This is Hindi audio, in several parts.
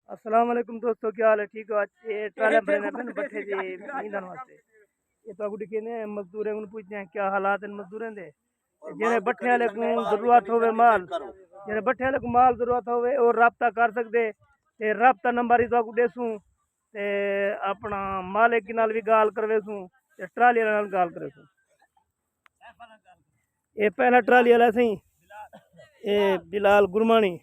अस्सलाम वालेकुम दोस्तों, क्या हाल है? ठीक हो? आज ये ट्राले भरने में बैठे जी ईंधन वास्ते। ये तो कुछ कहने मजदूर हैं, पूछते हैं क्या हालात हैं मजदूरों दे। जेने बट्ठे वाले को जरूरत होवे माल, जेने बट्ठे वाले को माल जरूरत होवे और राब्ता कर सकदे ते राब्ता नंबर ही तो देसूं ते अपना मालिक नाल भी गाल करवेसूं ते ट्राली नाल गाल करेसूं। ये पहला ट्राली वाला सही ये बिलाल गुरमानी।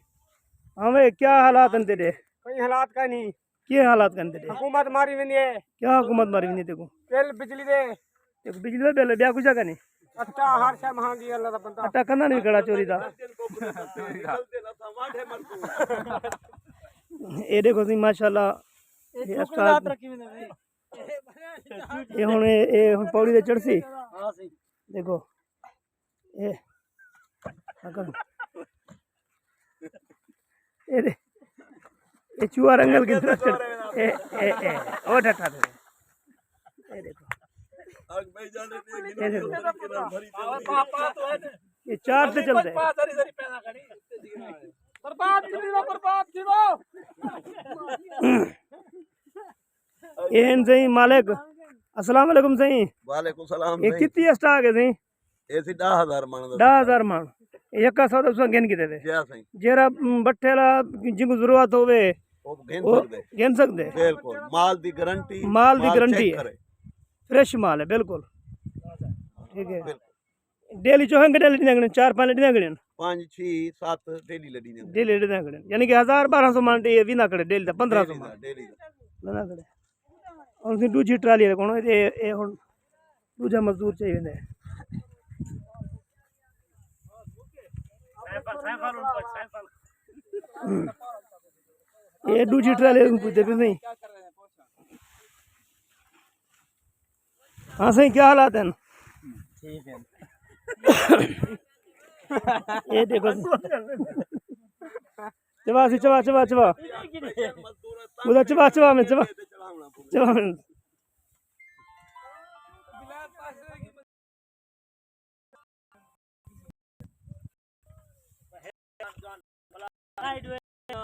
हमें क्या हालात हैं तेरे? कोई हालात का नहीं। क्या हालात हैं तेरे? हुकूमत मारी हुई है। क्या हुकूमत मारी हुई तेको? बिल बिजली दे बिजली का बिल ब्याह कुछ का नहीं। अच्छा हर शय महंगी अल्लाह दा बंदा। आटा कन्ना नहीं कड़ा चोरी था। ये देखो सी माशाल्लाह ये हुन पौड़ी दे चढ़सी देखो ये ये चूहा रंगल की तरफ चढ़ ओ ठट्ठा दे ये देखो ये चार से चलते हैं। बर्बाद ये सही मालिक अस्सलाम वालेकुम सही। वालेकुम सलाम। ये कितनी स्टॉक है सही? ऐसी 10,000 मान 10,000 मान यक्का सौ दो गिन के दे क्या सही जेरा बट्ठेला जिनको जरूरत होवे वो गिन वो सकदे गिन सकदे। बिल्कुल माल दी गारंटी है, फ्रेश माल है बिल्कुल ठीक है। डेली चौहंग डेली देंगे 4-5 लड़ी देंगे 5 6 7 डेली लड़ी ने डेली लड़ी देंगे यानी कि 1000-1200 मान भी ना करे डेली 1500 मान डेली ना करे। और फिर दूसरी ट्राली है कौन ये हुन दूजा मजदूर चाहिए ने ये दूसरी ट्राली पूछते भी नहीं। हाँ सही क्या हालात हैं? ठीक है। ये देखो चबा से चबा चबा चबा उधर चबा चबा में चबा चबा में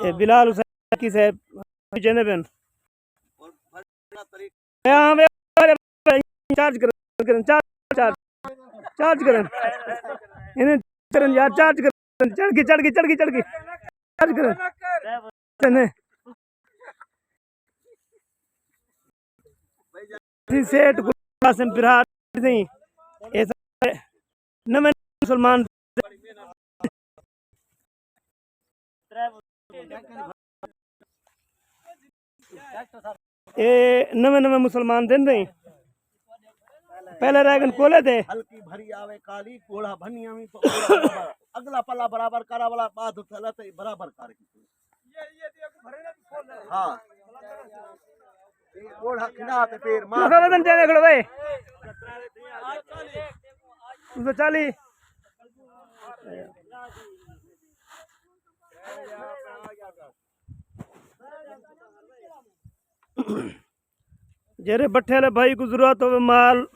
ये बिलाल हुसैन की साहब जेने बेन यहां पे चार्ज करें चार्ज करें इन्हें करें यार चार्ज करें चढ़ के चार्ज करें सेठ कासिम पिरार नहीं ऐसा नमे मुसलमान ये नवे मुसलमान दिन नहीं पहले रैगन कोले थे हल्की भरी आवे काली कोड़ा भनिया में अगला पल्ला बराबर करा वाला बाद थला ते बराबर कर हां कोड़ा खिना ते फिर मार वजन चले खड़ो भाई 240 जेरे बट्ठे वाले भाई को जरूरत हो माल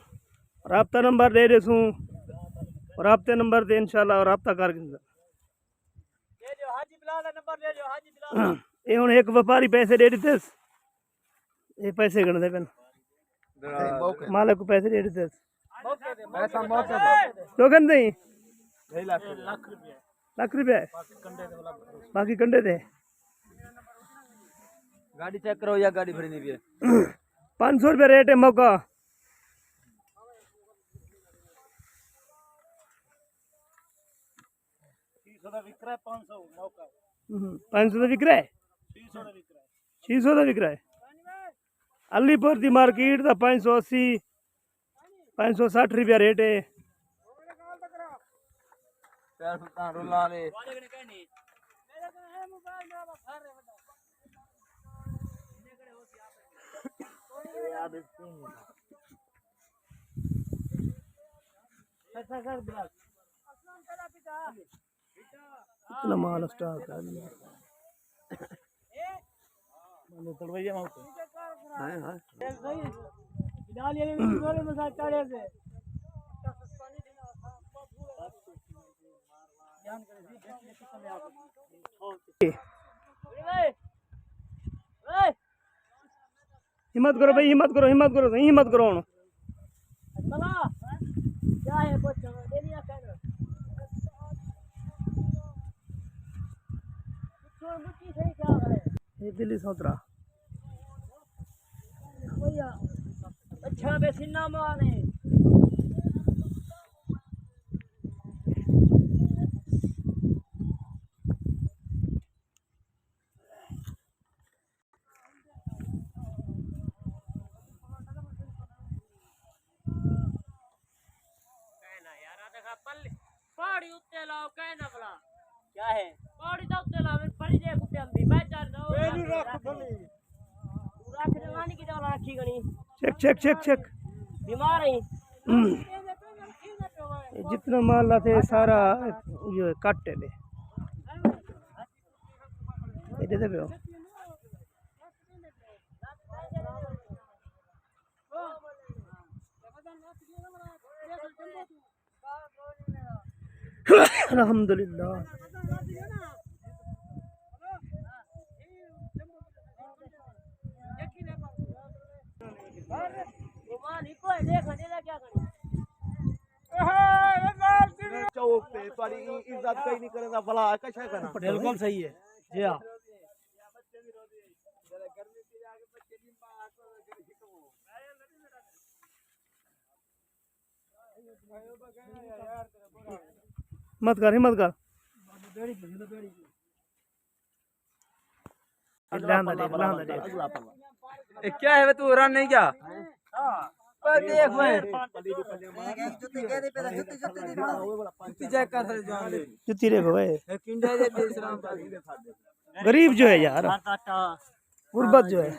राब्ता नंबर दे देसूं राब्ते नंबर दे इंशाल्लाह राब्ता कर ये हुन एक व्यापारी पैसे दे देते ये पैसे गण दे मालिक को पैसे दे देते तो गन नहीं 2 लाख रुपया बाकी कंडे थे। गाड़ी चेक करो या गाड़ी भरनी भी है। 500 रुपया रेट है मौका 500 का विक रहा है 600 का विक रहा है। अलीपुर की मार्केट का 580 560 रुपया रेट है। कितना माल स्टॉक है हिम्मत करो भाई, हिम्मत करो, हिम्मत करो, नहीं हिम्मत करो। क्या है कुछ दे दिया कर छोड़ मुट्ठी सही क्या है ये दिल्ली सोतरा भैया अच्छा बेसिना माने पहाड़ी उत्ते लाओ कहना भला क्या है पहाड़ी तो उत्ते लाओ बड़ी देख उत्ते अंदी मैं चल रहा हूं मेनू रख भली तू रख जवानी की डाला रखी गनी चेक चेक चेक चेक। बीमार है ये जितना माल लाते सारा ये काटे ले ये दे दो। अल्हम्दुलिल्लाह। चौक पे तुम्हारी इज्जत कहीं नहीं करेगा भला कैसे करना बिल्कुल सही है जी हाँ। मत कर, हिम्मत कर। अगला पल्ला क्या है तू रन नहीं क्या देख मैं जुत्ती चेक कर सकते जान ले जुत्ती रे भाई, किंडा दे बेसराम गरीब जो है यार, गुर्बत जो है।